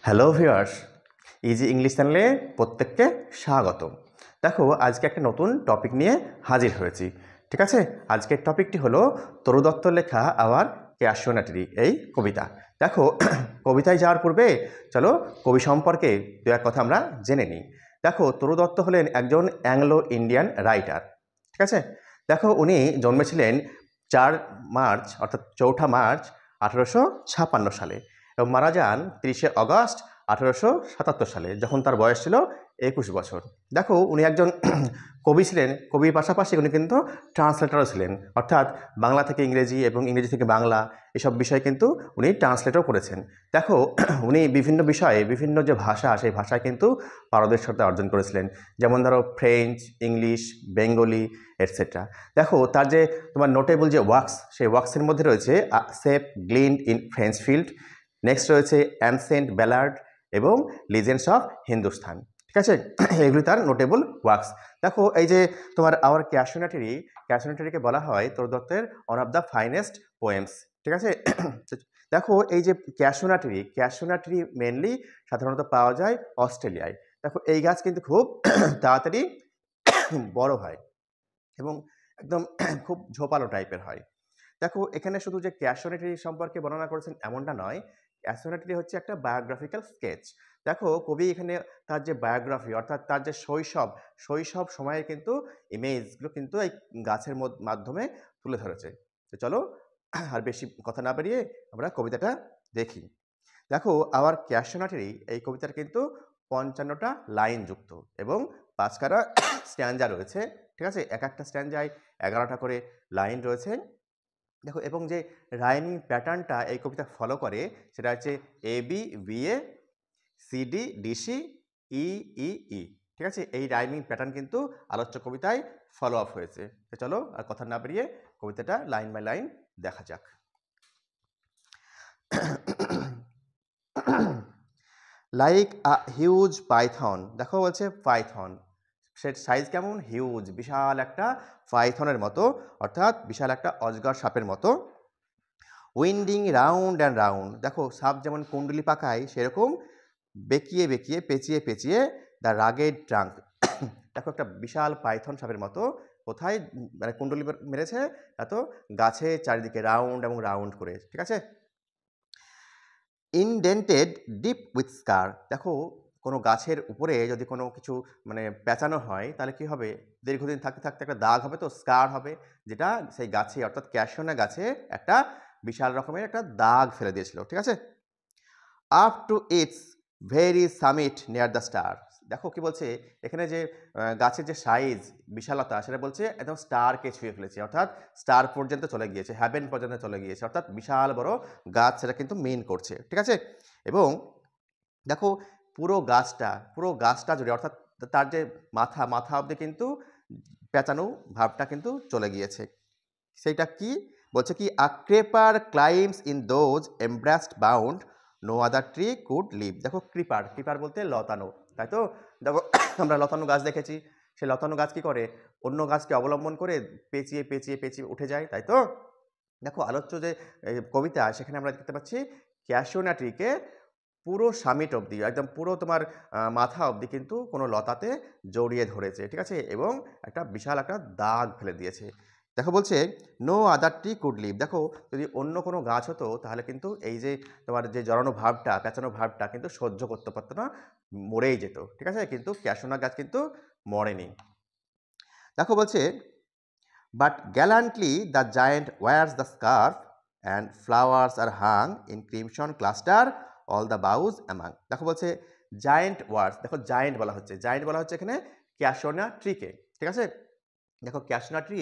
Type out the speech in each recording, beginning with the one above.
Hello viewers, easy English চ্যানেলে প্রত্যেককে স্বাগত। দেখো, আজকে একটা নতুন টপিক নিয়ে হাজির হয়েছি। ঠিক আছে, আজকের টপিকটি হলো তরু দত্ত লেখা আওয়ার ক্যাশনাটারি এই কবিতা। দেখো, কবিতায় যাওয়ার পূর্বে চলো কবি সম্পর্কে দু এক কথা আমরা জেনে নিই। দেখো, তরু দত্ত হলেন একজন অ্যাংলো ইন্ডিয়ান রাইটার। ঠিক আছে, দেখো উনি জন্মেছিলেন 4 মার্চ অর্থাৎ 4 মার্চ 1856 সালে এবং মারা যান 30 আগস্ট 1877 সালে, যখন তার বয়স ছিল 21 বছর। দেখো, উনি একজন কবি ছিলেন। কবির পাশাপাশি উনি কিন্তু ট্রান্সলেটরও ছিলেন, অর্থাৎ বাংলা থেকে ইংরেজি এবং ইংরেজি থেকে বাংলা এসব বিষয় কিন্তু উনি ট্রান্সলেটও করেছেন। দেখো, উনি বিভিন্ন বিষয়ে বিভিন্ন যে ভাষা সেই ভাষায় কিন্তু পারদর্শিতা অর্জন করেছিলেন, যেমন ধরো ফ্রেঞ্চ, ইংলিশ, বেঙ্গলি এটসেট্রা। দেখো, তার যে তোমার নোটেবল যে ওয়ার্কস, সেই ওয়ার্কসের মধ্যে রয়েছে sheaf gleaned in French field, next রয়েছে অ্যানসেন্ট ব্যালার্ড এবং লিজেন্ডস অফ হিন্দুস্তান। ঠিক আছে, এগুলি তার নোটেবল ওয়ার্কস। দেখো, এই যে তোমার আওয়ার ক্যাশনাটারিকে বলা হয় তরু দত্তের one of the finest poems. ঠিক আছে, দেখো এই যে ক্যাশনাটারি মেনলি সাধারণত পাওয়া যায় অস্ট্রেলিয়ায়। দেখো, এই গাছ কিন্তু খুব তাড়াতাড়ি বড় হয় এবং একদম খুব ঝোপালো টাইপের হয়। দেখো, এখানে শুধু যে ক্যাশনাটারি সম্পর্কে বর্ণনা করেছেন এমনটা নয়, ক্যাশনাটারি হচ্ছে একটা বায়োগ্রাফিক্যাল স্কেচ। দেখো, কবি এখানে তার যে বায়োগ্রাফি অর্থাৎ তার যে শৈশব সময়ের কিন্তু ইমেজগুলো কিন্তু এই গাছের মাধ্যমে তুলে ধরেছে। তো চলো, আর বেশি কথা না বেরিয়ে আমরা কবিতাটা দেখি। দেখো, আওয়ার ক্যাশনাটারি এই কবিতার কিন্তু 55টা লাইন যুক্ত এবং 5খানা স্ট্যাঞ্জা রয়েছে। ঠিক আছে, এক একটা স্ট্যাঞ্জায় 11টা করে লাইন রয়েছে। দেখো, এবং যে রাইমিং প্যাটার্নটা এই কবিতা ফলো করে সেটা হচ্ছে ABBA CDDC EEE। ঠিক আছে, এই রাইমিং প্যাটার্ন কিন্তু আলোচ্য কবিতায় ফলো আপ হয়েছে। তো চলো, আর কথা না বেরিয়ে কবিতাটা লাইন বাই লাইন দেখা যাক। Like a huge Python. দেখো, বলছে পাইথন, সেট সাইজ কেমন? হিউজ, বিশাল একটা পাইথনের মতো, অর্থাৎ বিশাল একটা অজগর সাপের মতো। Winding round and round. দেখো, সাপ যেমন কুণ্ডলি পাকায় সেরকম বেঁকিয়ে বেঁকিয়ে পেঁচিয়ে পেঁচিয়ে দ্য রাগেড ট্রাঙ্ক। দেখো, একটা বিশাল পাইথন সাপের মতো কোথায় মানে কুণ্ডলি মেরেছে, এত গাছে চারিদিকে রাউন্ড এবং রাউন্ড করে। ঠিক আছে, ইনডেন্টেড ডিপ উইথ স্কার। দেখো, কোনো গাছের উপরে যদি কোনো কিছু মানে পেঁচানো হয় তাহলে কি হবে? দীর্ঘদিন থাকতে থাকতে একটা দাগ হবে, তো স্কার হবে, যেটা সেই গাছে অর্থাৎ ক্যাশনা গাছে একটা বিশাল রকমের একটা দাগ ফেলে দিয়েছিল। ঠিক আছে, up to its very summit near the star. দেখো কি বলছে এখানে, যে গাছের যে সাইজ বিশালতা সেটা বলছে একদম স্টারকে ছুঁয়ে ফেলেছে, অর্থাৎ স্টার পর্যন্ত চলে গিয়েছে, হ্যাভেন পর্যন্ত চলে গিয়েছে, অর্থাৎ বিশাল বড় গাছ সেটা কিন্তু মেন করছে। ঠিক আছে, এবং দেখো পুরো গাছটা জুড়ে, অর্থাৎ তার যে মাথা অবধি কিন্তু পেঁচানো ভাবটা কিন্তু চলে গিয়েছে। সেইটা কি বলছে? কি a creeper climbs in those embraced bound no other tree could live. দেখো, ক্রিপার বলতে লতানো, তাই তো? দেখো, আমরা লতানো গাছ দেখেছি, সেই লতানো গাছ কি করে? অন্য গাছকে অবলম্বন করে পেঁচিয়ে পেঁচিয়ে পেঁচিয়ে উঠে যায়, তাই তো? দেখো, আলোচ্য যে কবিতা সেখানে আমরা দেখতে পাচ্ছি ক্যাশিওনা ট্রিকে পুরো সামিট অবধি, একদম পুরো তোমার মাথা অবধি কিন্তু কোনো লতাতে জড়িয়ে ধরেছে। ঠিক আছে, এবং একটা বিশাল একটা দাগ ফেলে দিয়েছে। দেখো, বলছে no other tree could live. দেখো, যদি অন্য কোনো গাছ হতো তাহলে কিন্তু এই যে তোমার যে জড়ানো ভাবটা, পেঁচানো ভাবটা কিন্তু সহ্য করতে পারতো না, মরেই যেত। ঠিক আছে, কিন্তু ক্যাশোনা গাছ কিন্তু মরেনি। দেখো, বলছে but gallantly the giant wears the scarf and flowers are hung in crimson cluster all the boughs among. দেখো, বলছে জায়েন্ট ওয়ার্স। দেখো, জায়েন্ট বলা হচ্ছে এখানে ক্যাশোনা ট্রিকে। ঠিক আছে, দেখো, ক্যাশোনা ট্রি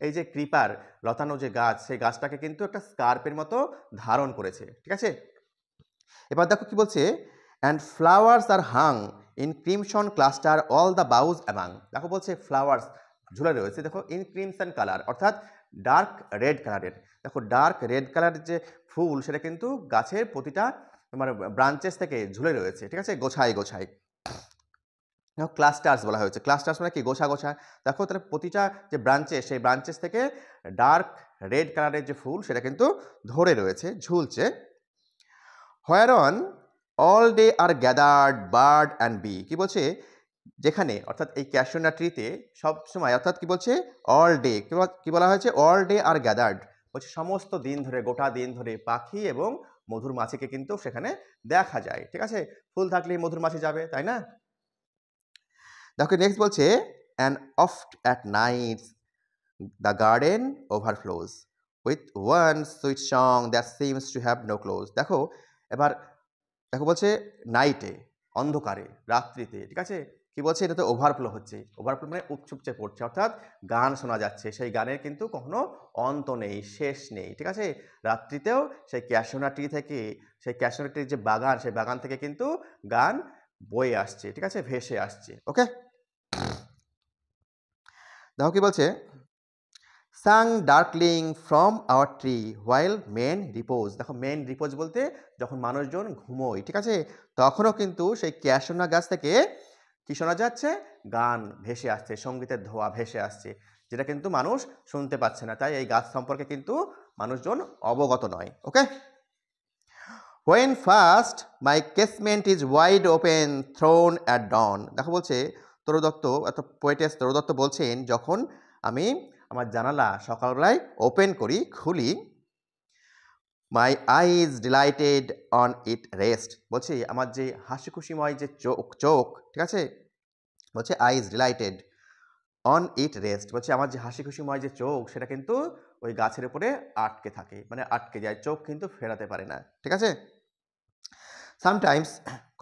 এই যে ক্রিপার লতানো যে গাছ, সেই গাছটাকে কিন্তু একটা স্কার্পের মতো ধারণ করেছে। ঠিক আছে, এবার দেখো কি বলছে, and flowers are hung in crimson cluster all the boughs among. দেখো, বলছে ফ্লাওয়ার্স ঝুলে রয়েছে, দেখো ইন ক্রিমসন কালার, অর্থাৎ ডার্ক রেড কালারের। দেখো, ডার্ক রেড কালারের যে ফুল সেটা কিন্তু গাছের প্রতিটা তোমার ব্রাঞ্চেস থেকে ঝুলে রয়েছে। ঠিক আছে, গোছায় গোছায়। দেখো, ক্লাস্টার্স বলা হয়েছে, ক্লাস্টার্স মানে কি? গোছা গোছা। দেখো, তাহলে প্রতিটা যে ব্রাঞ্চেস, সেই ব্রাঞ্চেস থেকে ডার্ক রেড কালারের যে ফুল সেটা কিন্তু ধরে রয়েছে, ঝুলছে। Whereon all day are gathered bird and bee. কি বলছে, যেখানে অর্থাৎ এই ক্যাশিউ ট্রিতে সব সময় অর্থাৎ কি বলছে অল ডে, কি বলা হয়েছে অল ডে আর গ্যাদার্ড, বলছে সমস্ত দিন ধরে গোটা দিন ধরে পাখি এবং মধুর মাছিকে কিন্তু সেখানে দেখা যায়। ঠিক আছে, ফুল থাকলেই মধুর মাছি যাবে, তাই না? দেখো নেক্সট বলছে and oft at night the garden overflows with one sweet song that seems to have no close. দেখো এবার দেখো বলছে নাইটে, অন্ধকারে, রাত্রিতে, ঠিক আছে, কি বলছে এটা তো ওভারফ্লো হচ্ছে, ওভারফ্লো মানে উপচুপচে পড়ছে, অর্থাৎ গান শোনা যাচ্ছে, সেই গানের কিন্তু কখনো অন্ত নেই, শেষ নেই। ঠিক আছে, রাত্রিতেও সেই ক্যাশোনা ট্রি থেকে, সেই ক্যাশোনা ট্রির যে বাগান, সেই বাগান থেকে কিন্তু গান বয়ে আসছে, ঠিক আছে, ভেসে আসছে। ওকে, দেখো কি বলছে sung darkling from our tree while men repose. দেখো মেন রিপোজ বলতে যখন মানুষজন ঘুমোয়, ঠিক আছে, তখনও কিন্তু সেই ক্যাশোনা গাছ থেকে কি শোনা যাচ্ছে, গান ভেসে আসছে, সঙ্গীতের ধোঁয়া ভেসে আসছে, যেটা কিন্তু মানুষ শুনতে পাচ্ছে না, তাই এই গাছ সম্পর্কে কিন্তু মানুষজন অবগত নয়। ওকে, when first my casement is wide open thrown at dawn. দেখো বলছে তরুদত্ত, অর্থাৎ পোয়েটেস তরুদত্ত বলছেন যখন আমি আমার জানালা সকালবেলায় ওপেন করি, খুলি, মাই আইজ ডিলাইটেড অন ইট রেস্ট, বলছি আমার যে হাসি খুশিময় যে চোখ, ঠিক আছে, বলছে আইজ ডিলাইটেড অন ইট রেস্ট, বলছে আমার যে হাসি খুশিময় যে চোখ সেটা কিন্তু ওই গাছের উপরে আটকে থাকে, মানে আটকে যায়, চোখ কিন্তু ফেরাতে পারে না। ঠিক আছে, সামটাইমস,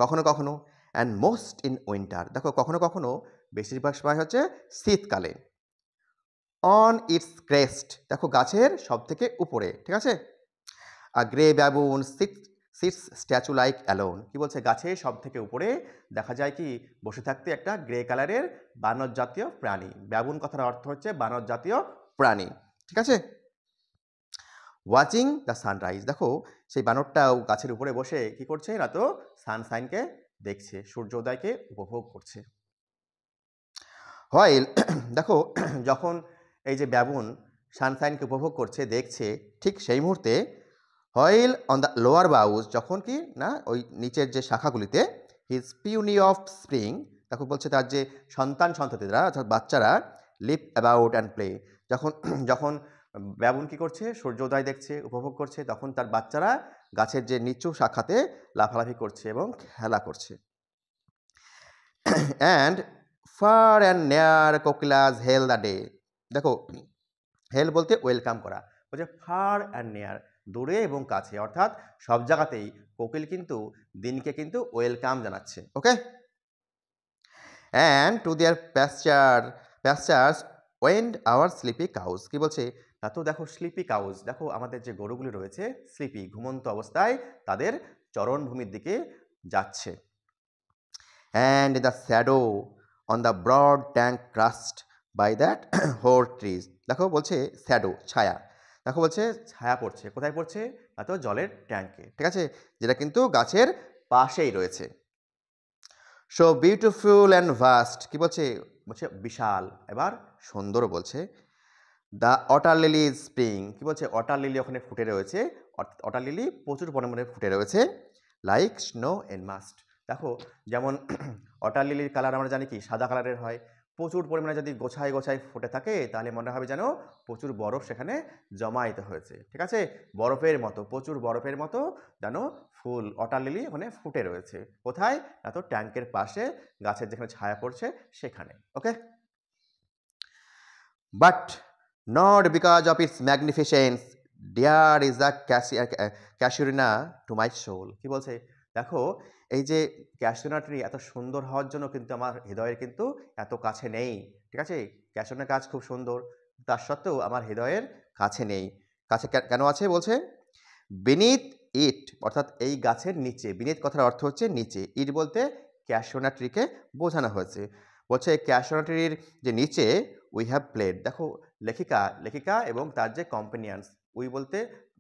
কখনো কখনো, অ্যান্ড মোস্ট ইন উইন্টার, দেখো কখনো কখনো, বেশিরভাগ সময় হচ্ছে শীতকালে, অন ইটস ক্রেস্ট, দেখো গাছের সব থেকে উপরে, ঠিক আছে, a grey baboon sits statue like alone. কি বলছে গাছের সব থেকে উপরে দেখা যায় কি বসে থাকতে একটা গ্রে কালারের বানর জাতীয় প্রাণী। ব্যাবুন কথার অর্থ হচ্ছে বানর জাতীয় প্রাণী। ঠিক আছে, ওয়াচিং দ্য সানরাইজ, দেখো সেই বানরটাও গাছের উপরে বসে কি করছে না তো সানশাইনকে দেখছে, সূর্যোদয়কে উপভোগ করছে। হোয়াইল দেখো যখন এই যে ব্যাবুন সানশাইনকে উপভোগ করছে, দেখছে, ঠিক সেই মুহূর্তে while on the lower boughs, যখন কি না ওই নিচের যে শাখাগুলিতে, হিজ পিউনি অফ স্প্রিং, দেখো বলছে তার যে সন্তান সন্ততিরা অর্থাৎ বাচ্চারা, লিপ অ্যাবাউট অ্যান্ড প্লে, যখন যখন ব্যাবুন কি করছে সূর্যোদয় দেখছে, উপভোগ করছে, তখন তার বাচ্চারা গাছের যে নিচু শাখাতে লাফালাফি করছে এবং খেলা করছে। অ্যান্ড ফার অ্যান্ড নেয়ার কোকিলাস হেল দ্য ডে, দেখো হেল বলতে ওয়েলকাম করা, বলছে ফার অ্যান্ড নেয়ার, দূরে এবং কাছে, অর্থাৎ সব জায়গাতেই কোকিল কিন্তু দিনকে কিন্তু ওয়েলকাম জানাচ্ছে। Okay, and to their pastures wend our sleepy cows, কি বলছে তা তো দেখো স্লিপি কাউজ, দেখো আমাদের যে গরুগুলি রয়েছে স্লিপি ঘুমন্ত অবস্থায় তাদের চরণভূমির দিকে যাচ্ছে। And the shadow on the broad tank cast by that hoar trees, দেখো বলছে শ্যাডো ছায়া, দেখো বলছে ছায়া পড়ছে, কোথায় পড়ছে না তো জলের ট্যাঙ্কে, ঠিক আছে, যেটা কিন্তু গাছের পাশেই রয়েছে। সো বিউটিফুল অ্যান্ড ভাস্ট, কি বলছে বলছে বিশাল এবার সুন্দর বলছে। দ্য অটার লিলি ইজ স্প্রিং, কি বলছে অটার লিলি ওখানে ফুটে রয়েছে, অটার লিলি প্রচুর পরিমাণে ফুটে রয়েছে, লাইক স্নো এন্ড মাস্ট, দেখো যেমন অটার লিলির কালার আমরা জানি কি সাদা কালারের হয়, প্রচুর পরিমাণে যদি গোছায় গোছায় ফুটে থাকে তাহলে মনে হবে যেন প্রচুর বরফ সেখানে জমায়েত হয়েছে। ঠিক আছে, বরফের মতো, প্রচুর বরফের মতো যেন ফুল অটার লিলি ওখানে ফুটে রয়েছে, কোথায় না তো ট্যাঙ্কের পাশে, গাছের যেখানে ছায়া পড়ছে সেখানে। Okay, but not because of its magnificence dear is the casuarina to my soul, কি বলছে দেখো এই যে ক্যাশুরিনা ট্রি এত সুন্দর হওয়ার জন্য কিন্তু আমার হৃদয়ের কিন্তু এত কাছে নেই। ঠিক আছে, ক্যাশুরিনা গাছ খুব সুন্দর, তার সত্ত্বেও আমার হৃদয়ের কাছে নেই। কাছে কেন আছে বলছে বিনিথ ইট, অর্থাৎ এই গাছের নিচে, বিনিথ কথার অর্থ হচ্ছে নিচে, ইট বলতে ক্যাশুরিনা ট্রিকে বোঝানো হয়েছে, বলছে ক্যাশুরিনা ট্রির যে নিচে উই হ্যাভ প্লেড, দেখো লেখিকা এবং তার যে কম্পেনিয়ান্স, উই বলতে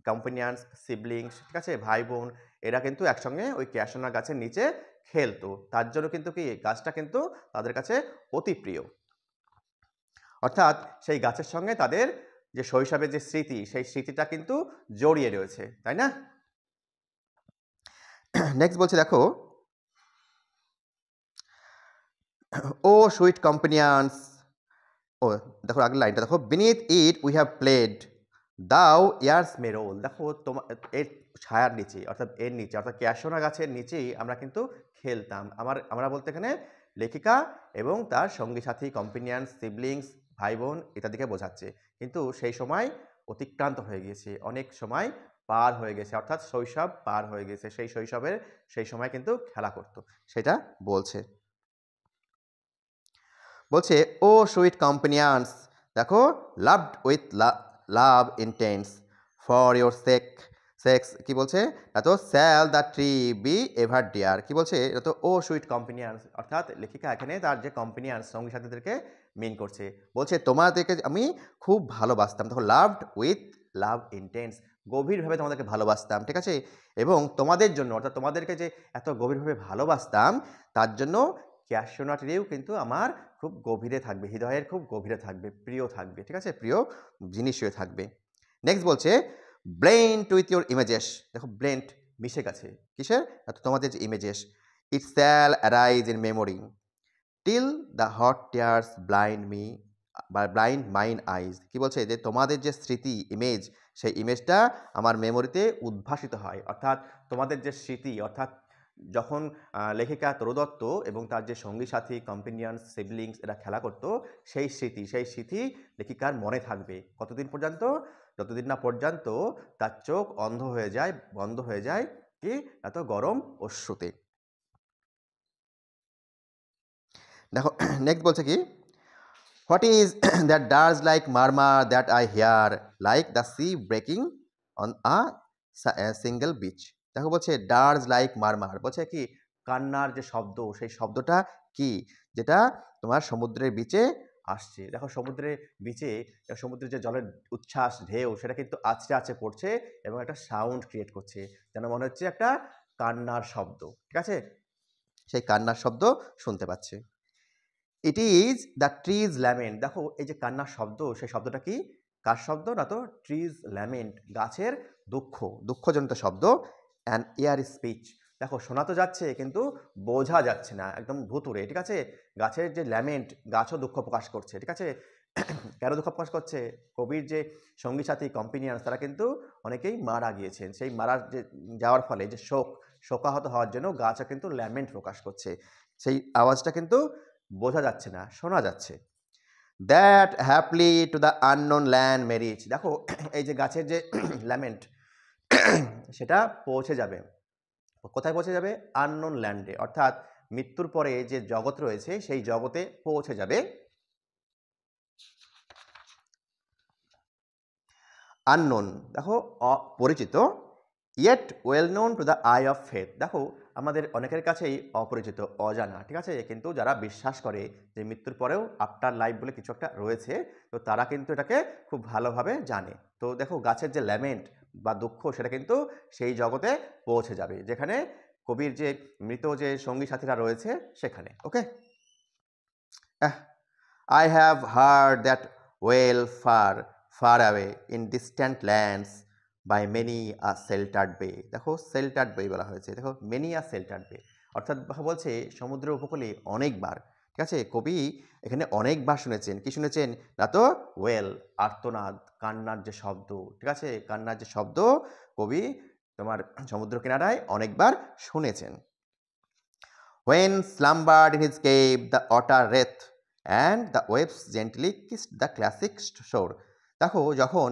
কম্পেনিয়ান্স সিবলিংস, ঠিক আছে, ভাই বোন, এরা কিন্তু একসঙ্গে ওই ক্যাশুরিনা গাছের নিচে খেলতো, তার জন্য কিন্তু কি গাছটা কিন্তু তাদের কাছে অতি প্রিয়, অর্থাৎ সেই গাছের সঙ্গে তাদের যে শৈশবের যে স্মৃতি, সেই স্মৃতিটা কিন্তু জড়িয়ে রয়েছে, তাই না? নেক্সট বলছে দেখো, ও সুইট কম্পেনিয়ান্স, ও দেখো আগের লাইনটা দেখো, beneath it we have played দাও ইয়ার্স মে রোল। দেখো তোমার এর ছায়ার নিচে অর্থাৎ এর নিচে অর্থাৎ ক্যাশোনা গাছের নিচেই আমরা কিন্তু খেলতাম। আমরা বলতে এখানে লেখিকা এবং তার সঙ্গী সাথী কম্পেনিয়ান্স সিবলিংস ভাই বোন ইত্যাদিকে বোঝাচ্ছে, কিন্তু সেই সময় অতিক্রান্ত হয়ে গিয়েছে, অনেক সময় পার হয়ে গেছে, অর্থাৎ শৈশব পার হয়ে গেছে, সেই শৈশবের সেই সময় কিন্তু খেলা করতো সেটা বলছে। বলছে ও সুইট কম্পেনিয়ান্স, দেখো loved with love intense for your sakes কি বলছে না তো shall the tree be ever dear, কি বলছে না তো ও সুইট কম্পেনিয়ান্স, অর্থাৎ লেখিকা এখানে তার যে কম্পেনিয়ান্স সঙ্গী সাথীদেরকে মিন করছে, বলছে তোমাদেরকে আমি খুব ভালোবাসতাম, দেখো লাভড উইথ লাভ ইন্টেন্স, গভীরভাবে তোমাদেরকে ভালোবাসতাম, ঠিক আছে, এবং তোমাদের জন্য অর্থাৎ তোমাদেরকে যে এত গভীরভাবে ভালোবাসতাম তার জন্য ক্যাশোনা ট্রিও কিন্তু আমার খুব গভীরে থাকবে, হৃদয়ের খুব গভীরে থাকবে, প্রিয় থাকবে, ঠিক আছে, প্রিয় জিনিস হয়ে থাকবে। নেক্সট বলছে ব্লেন্ড উইথ ইউর ইমেজেস, দেখো ব্লেন্ড মিশে গেছে কিসের, তোমাদের যে images, it shall arise in memory till the hot tears blind me বা ব্লাইন্ড মাইন আইজ, কি বলছে যে তোমাদের যে স্মৃতি ইমেজ সেই ইমেজটা আমার মেমোরিতে উদ্ভাসিত হয়, অর্থাৎ তোমাদের যে স্মৃতি অর্থাৎ যখন লেখিকা তরু দত্ত এবং তার যে সঙ্গী সাথী কম্পেনিয়ন্স সিবলিংস এরা খেলা করতো সেই স্মৃতি লেখিকার মনে থাকবে কতদিন পর্যন্ত, যতদিন না পর্যন্ত তার চোখ অন্ধ হয়ে যায়, বন্ধ হয়ে যায় কি এত গরম অশ্রুতে। দেখো নেক্সট বলছে কি, what is that dirge like murmur that I hear like the sea breaking on a shingle beach, দেখো বলছে ডার্স লাইক মারমার, বলছে কি কান্নার যে শব্দ সেই শব্দটা কি, যেটা তোমার সমুদ্রের বিচে আসছে, দেখো সমুদ্রের বিচে সমুদ্রের যে জলের উচ্ছ্বাস ঢেউ সেটা কিন্তু আছড়ে আছড়ে পড়ছে এবং একটা সাউন্ড ক্রিয়েট করছে, যেন মনে হচ্ছে একটা কান্নার শব্দ, ঠিক আছে, সেই কান্নার শব্দ শুনতে পাচ্ছে। It is the trees lament, দেখো এই যে কান্নার শব্দ সেই শব্দটা কি, কার শব্দ না তো ট্রিজ ল্যামেন্ট, গাছের দুঃখজনিত শব্দ, অ্যান্ড এয়ার স্পিচ, দেখো শোনা তো যাচ্ছে কিন্তু বোঝা যাচ্ছে না, একদম ভুতুরে, ঠিক আছে, গাছের যে ল্যামেন্ট গাছও দুঃখ প্রকাশ করছে, ঠিক আছে, কেন দুঃখ প্রকাশ করছে, কবির যে সঙ্গী সাথী কম্পেনিয়ান্স তারা কিন্তু অনেকেই মারা গিয়েছেন, সেই মারা যে যাওয়ার ফলে যে শোকাহত হওয়ার জন্য গাছও কিন্তু ল্যামেন্ট প্রকাশ করছে, সেই আওয়াজটা কিন্তু বোঝা যাচ্ছে না, শোনা যাচ্ছে। That haply to the unknown land may reach, দেখো এই যে গাছের যে ল্যামেন্ট সেটা পৌঁছে যাবে কোথায়, পৌঁছে যাবে আননোন ল্যান্ডে, অর্থাৎ মৃত্যুর পরে যে জগৎ রয়েছে সেই জগতে পৌঁছে যাবে। আননোন দেখো অপরিচিত, yet well known to the I of faith, দেখো আমাদের অনেকের কাছেই অপরিচিত অজানা, ঠিক আছে, কিন্তু যারা বিশ্বাস করে যে মৃত্যুর পরেও আফটার লাইফ বলে কিছু একটা রয়েছে তো তারা কিন্তু এটাকে খুব ভালোভাবে জানে। তো দেখো গাছের যে ল্যামেন্ট বা দুঃখ সেটা কিন্তু সেই জগতে পৌঁছে যাবে যেখানে কবির যে মৃত যে সঙ্গী সাথীরা রয়েছে সেখানে। Okay, I have heard that wail far away in distant lands by many a sheltered bay, দেখো শেল্টার্ড বে বলা হয়েছে, দেখো মেনি আ শেল্টার্ড বে, অর্থাৎ বলছে সমুদ্রের উপকূলে অনেকবার, ঠিক আছে, কবি এখানে অনেকবার শুনেছেন, কি শুনেছেন না তো ওয়েল আর্তনাদ, কান্নার যে শব্দ, ঠিক আছে, কান্নার যে শব্দ কবি তোমার সমুদ্র কিনারায় অনেকবার শুনেছেন। When slumbered in his cave the otter wreath and the waves gently kissed the classic shore, দেখো যখন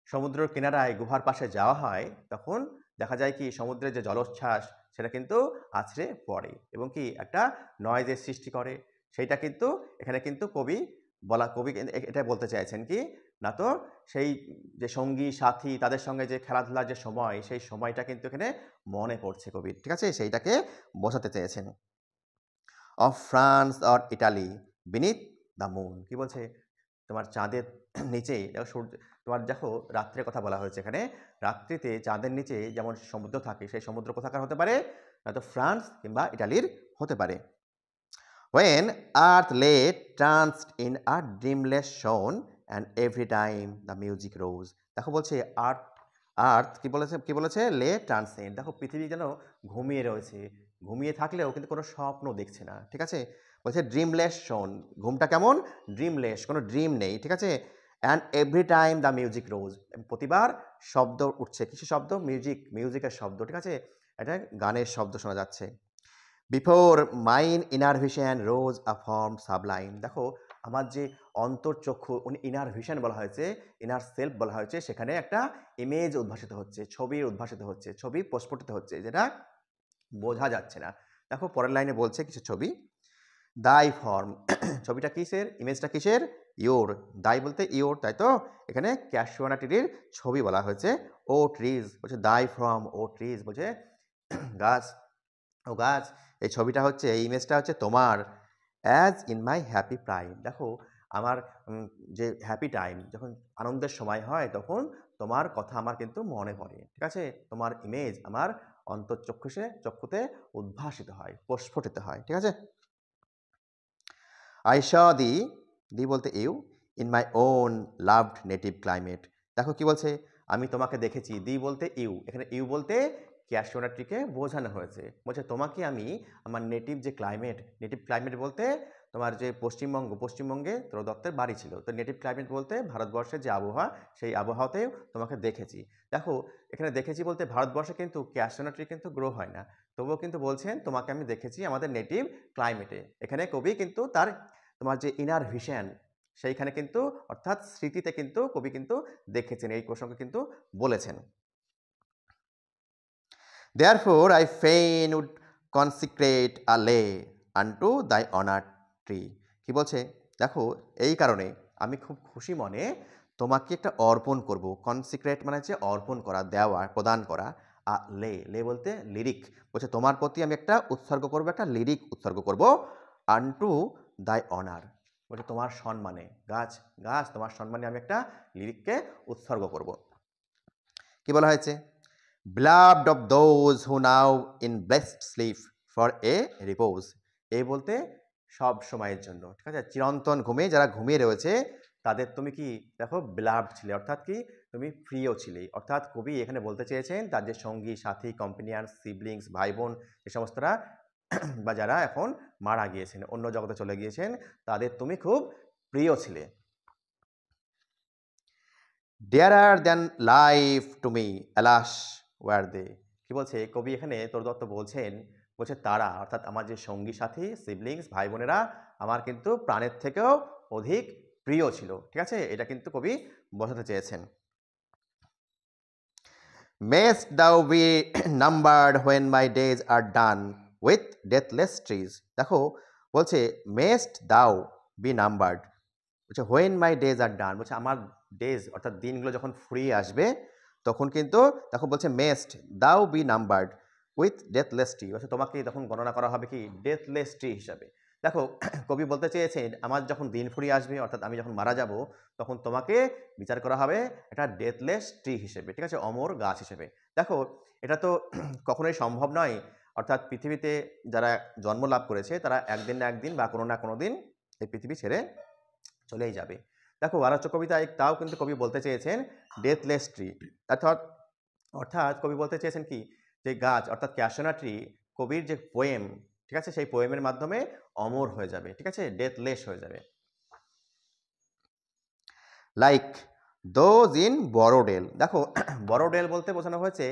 সমুদ্রের কিনারায় গুহার পাশে যাওয়া হয় তখন দেখা যায় কি সমুদ্রের যে জলোচ্ছ্বাস সেটা কিন্তু আছড়ে পড়ে এবং কি একটা নয়েজের সৃষ্টি করে, সেইটা কিন্তু এখানে কিন্তু কবি এটা বলতে চাইছেন কি না তো সেই যে সঙ্গী সাথী তাদের সঙ্গে যে খেলাধুলার যে সময় সেই সময়টা কিন্তু এখানে মনে পড়ছে কবির, ঠিক আছে, সেইটাকে বোঝাতে চেয়েছেন। Of France or Italy beneath the moon, কি বলছে তোমার চাঁদের নিচে সূর্য, তোমার দেখো রাত্রের কথা বলা হয়েছে এখানে, রাত্রিতে চাঁদের নিচে যেমন সমুদ্র থাকে সেই সমুদ্র কোথাকার হতে পারে না তো ফ্রান্স কিংবা ইটালির হতে পারে। When earth lay tranced in a dreamless shone and every time the music rose, দেখো বলছে আর্থ কি বলেছে লে ট্রান্সেন্ট। দেখো পৃথিবী যেন ঘুমিয়ে রয়েছে, ঘুমিয়ে থাকলেও কিন্তু কোনো স্বপ্ন দেখছে না, ঠিক আছে। বলছে ড্রিমলেস শোন, ঘুমটা কেমন, ড্রিমলেস, কোনো ড্রিম নেই, ঠিক আছে। And every time the music rose, প্রতিবার শব্দ উঠছে, কিসের শব্দ, মিউজিকের শব্দ, ঠিক আছে, এটা গানের শব্দ শোনা যাচ্ছে। বিফোর মাইন ইনার ভিশন রোজ আ ফর্ম সাবলাইম। দেখো আমার যে অন্তর্চক্ষু, ইনার ভিশন বলা হয়েছে, ইনার সেলফ বলা হয়েছে, সেখানে একটা ইমেজ উদ্ভাসিত হচ্ছে, ছবির উদ্ভাসিত হচ্ছে, ছবি প্রস্ফুটিত হচ্ছে, যেটা বোঝা যাচ্ছে না। দেখো পরের লাইনে বলছে কিছু ছবি, দাই ফর্ম ছবিটা কিসের, ইমেজটা কিসের, ইওর, দাই বলতে ইওর, তাই তো, এখানে ক্যাশুয়ানা ট্রির ছবি বলা হয়েছে। ও ট্রিজ বলছে দাই ফ্রম, ও ট্রিজ বলছে গাছ, ও গাছ, এই ছবিটা হচ্ছে, এই ইমেজটা হচ্ছে তোমার। As in my happy prime, দেখো আমার যে হ্যাপি টাইম, যখন আনন্দের সময় হয় তখন তোমার কথা আমার কিন্তু মনে পড়ে, ঠিক আছে, তোমার ইমেজ আমার চক্ষুতে উদ্ভাসিত হয়, প্রস্ফুটিত হয়, ঠিক আছে। আই শ দি বলতে you, in my own loved native climate. দেখো কি বলছে, আমি তোমাকে দেখেছি, দি বলতে ইউ, এখানে ইউ বলতে ক্যাশোনাট্রিকে বোঝানো হয়েছে, বলছে তোমাকে আমি আমার নেটিভ ক্লাইমেট বলতে তোমার যে পশ্চিমবঙ্গে তোর দত্তের বাড়ি ছিল, তো নেটিভ ক্লাইমেট বলতে ভারতবর্ষের যে আবহাওয়া, সেই আবহাওয়াতেও তোমাকে দেখেছি। দেখো এখানে দেখেছি বলতে ভারতবর্ষে কিন্তু ক্যাশোনাট্রি কিন্তু গ্রো হয় না, তবুও কিন্তু বলছেন তোমাকে আমি দেখেছি আমাদের নেটিভ ক্লাইমেটে। এখানে কবি কিন্তু তার তোমার যে ইনার ভিশন, সেইখানে কিন্তু অর্থাৎ স্মৃতিতে কিন্তু কবি কিন্তু দেখেছেন, এই প্রসঙ্গে কিন্তু বলেছেন। Therefore I fain would consecrate a lay unto thy honor tree. কি বলছে, দেখো এই কারণে আমি খুব খুশি মনে তোমাকে একটা অর্পণ করব, কনসিক্রেট মানে হচ্ছে অর্পণ করা, দেওয়া, প্রদান করা। লে বলতে লিরিক, বলছে তোমার প্রতি আমি একটা উৎসর্গ করব, একটা লিরিক উৎসর্গ করব, আনটু দাই অনার, বলছে তোমার সম্মানে, গাছ তোমার সম্মানে আমি একটা লিরিককে উৎসর্গ করব। কি বলা হয়েছে, beloved of those who now in blessed sleep for a repose, এই বলতে সব সময়ের জন্য, ঠিক আছে, চিরন্তন ঘুমে যারা ঘুমিয়ে রয়েছে তাদের তুমি কি দেখো beloved ছিলে, অর্থাৎ কি তুমি প্রিয় ছিলে, অর্থাৎ কবি এখানে বলতে চেয়েছেন তার যে সঙ্গী সাথী কম্পেনিয়ান সিবলিংস ভাই বোন যে সমস্তরা বা যারা এখন মারা গিয়েছেন, অন্য জগতে চলে গিয়েছেন, তাদের তুমি খুব প্রিয় ছিলে। dearer than life to me alas were they, কি বলছে কবি এখানে তোর দত্ত বলছে তারা অর্থাৎ আমার যে সঙ্গী সাথী সিবলিংস ভাই বোনেরা আমার কিন্তু প্রাণের থেকেও অধিক প্রিয় ছিল, ঠিক আছে, এটা কিন্তু কবি বোঝাতে চেয়েছেন। mayst thou be numbered when my days are done with deathless trees, দেখো বলছে mayst thou be numbered, বলছে হোয়েন মাই ডেজ আর ডান, বলছে আমার ডেজ অর্থাৎ দিনগুলো যখন ফুরিয়ে আসবে তখন কিন্তু দেখো বলছে mayst thou be numbered with deathless tree, বলছে তোমাকে তখন গণনা করা হবে কি ডেথলেস ট্রি হিসাবে। দেখো কবি বলতে চেয়েছেন আমার যখন দিন ফুরিয়ে আসবে অর্থাৎ আমি যখন মারা যাব তখন তোমাকে বিচার করা হবে একটা ডেথলেস ট্রি হিসেবে, ঠিক আছে, অমর গাছ হিসেবে। দেখো এটা তো কখনোই সম্ভব নয়, অর্থাৎ পৃথিবীতে যারা জন্ম লাভ করেছে তারা একদিন না একদিন বা কোনো না কোনো দিন এই পৃথিবী ছেড়ে চলেই যাবে। দেখো আলোচ্য কবিতায় তাও কিন্তু কবি বলতে চেয়েছেন ডেথলেস ট্রি, অর্থাৎ কবি বলতে চেয়েছেন কি যে গাছ অর্থাৎ ক্যাশোনা ট্রি কবির যে পোয়েম, ঠিক আছে, সেই পোয়েমের মাধ্যমে অমর হয়ে যাবে, ঠিক আছে, ডেথলেস হয়ে যাবে। লাইক দোজ ইন বড়োডেল, দেখো বড়োডেল বলতে বোঝানো হয়েছে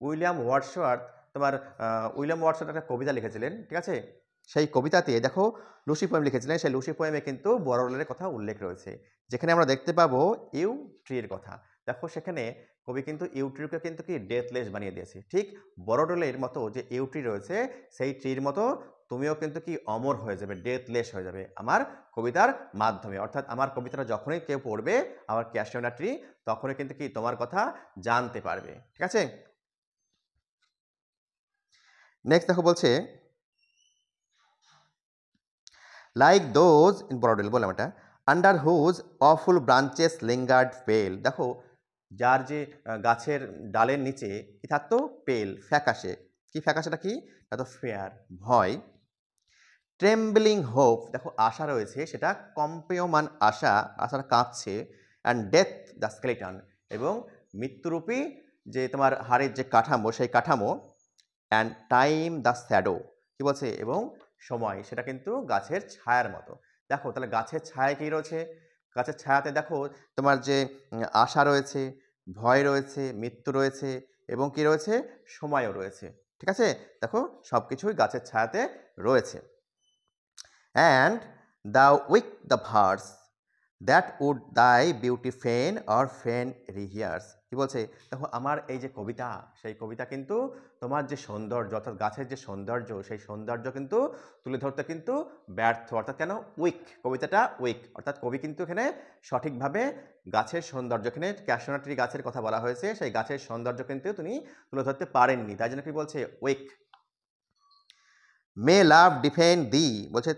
উইলিয়াম ওয়ার্ডসওয়ার্থ, তোমার উইলিয়াম ওয়ার্ডসওয়ার্থ একটা কবিতা লিখেছিলেন, ঠিক আছে, সেই কবিতাতে দেখো লুসি পোয়েম লিখেছিলেন, সেই লুসি পোয়েমে কিন্তু বড়োডেলের কথা উল্লেখ রয়েছে, যেখানে আমরা দেখতে পাবো ইউ ট্রির কথা। দেখো সেখানে কবি কিন্তু ইউ ট্রিকে কিন্তু কি ডেথলেস বানিয়ে দিয়েছে, ঠিক বড়োডেলের মতো যে ইউ ট্রি রয়েছে সেই ট্রির মতো তুমিও কিন্তু কি অমর হয়ে যাবে, ডেথলেস হয়ে যাবে আমার কবিতার মাধ্যমে, অর্থাৎ আমার কবিতাটা যখনই কেউ পড়বে আমার ক্যাশোনা ট্রি তখনই কিন্তু কি তোমার কথা জানতে পারবে, ঠিক আছে। নেক্সট দেখো বলছে লাইক দোজ ইন বড়োডেল বললাম এটা, under whose awful branches lingered pale, দেখো যার যে গাছের ডালের নিচে কি থাকতো পেল ফ্যাকাশে, কি ফ্যাকাশেটা কি এত ফেয়ার ভয়, ট্রেম্বলিং হোপ, দেখো আশা রয়েছে সেটা কম্পেয়মান আশাটা কাঁপছে, অ্যান্ড ডেথ দ্য স্কেলিটন, এবং মৃত্যুরূপী যে তোমার হাড়ের যে কাঠামো সেই কাঠামো অ্যান্ড টাইম দ্য শ্যাডো কি বলছে এবং সময় সেটা কিন্তু গাছের ছায়ার মতো। দেখো তাহলে গাছের ছায়ায় কি রয়েছে? গাছের ছায়াতে দেখো তোমার যে আশা রয়েছে, ভয় রয়েছে, মৃত্যু রয়েছে এবং কি রয়েছে? সময়ও রয়েছে। ঠিক আছে? দেখো সবকিছুই গাছের ছায়াতে রয়েছে। And the weak the verse that would thy beauty fain or fain rehearse কি বলছে? দেখো আমার এই যে কবিতা সেই কবিতা কিন্তু তোমার যে সৌন্দর্য অর্থাৎ গাছের যে সৌন্দর্য সেই সৌন্দর্য কিন্তু তুলে ধরতে কিন্তু ব্যর্থ। অর্থাৎ কেন? উইক, কবিতাটা উইক অর্থাৎ কবি কিন্তু এখানে সঠিকভাবে গাছের সৌন্দর্য, এখানে ক্যাশনারি ট্রি গাছের কথা বলা হয়েছে, সেই গাছের সৌন্দর্য কিন্তু তিনি তুলে ধরতে পারেননি, তাই জন্য কি বলছে? উইক। মে লাভ ডিফেন্ড দি বলছে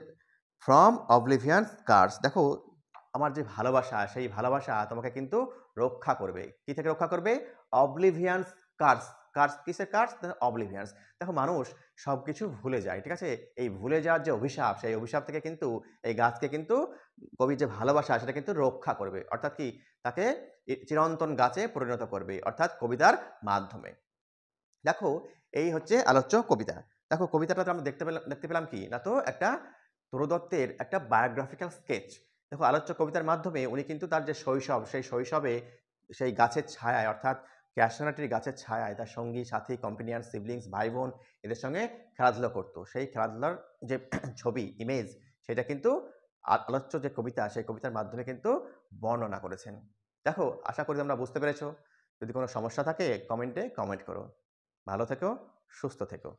ফ্রম অবলিভিয়ান্স কার্স। দেখো আমার যে ভালোবাসা সেই ভালোবাসা তোমাকে কিন্তু রক্ষা করবে। কি থেকে রক্ষা করবে? অবলিভিয়ান্স কার্স। কার্স কিসের কার্স? অবলিভিয়ান্স। দেখো মানুষ সব কিছু ভুলে যায়, ঠিক আছে? এই ভুলে যাওয়ার যে অভিশাপ সেই অভিশাপ থেকে কিন্তু এই গাছকে কিন্তু কবির যে ভালোবাসা সেটা কিন্তু রক্ষা করবে। অর্থাৎ কি? তাকে চিরন্তন গাছে পরিণত করবে অর্থাৎ কবিতার মাধ্যমে। দেখো এই হচ্ছে আলোচ্য কবিতা। দেখো কবিতাটা আমরা দেখতে পেলাম কি না, তো একটা তরু দত্তের একটা বায়োগ্রাফিক্যাল স্কেচ। দেখো আলোচ্য কবিতার মাধ্যমে উনি কিন্তু তার যে শৈশব সেই শৈশবে সেই গাছের ছায়ায় অর্থাৎ ক্যাশনারির গাছের ছায়ায় তার সঙ্গী সাথী কম্পেনিয়ান সিবলিংস ভাই বোন এদের সঙ্গে খেলাধুলা করতো, সেই খেলাধুলার যে ছবি ইমেজ সেটা কিন্তু আলোচ্য যে কবিতা সেই কবিতার মাধ্যমে কিন্তু বর্ণনা করেছেন। দেখো আশা করি তোমরা বুঝতে পেরেছো। যদি কোনো সমস্যা থাকে কমেন্টে কমেন্ট করো। ভালো থেকো, সুস্থ থেকো।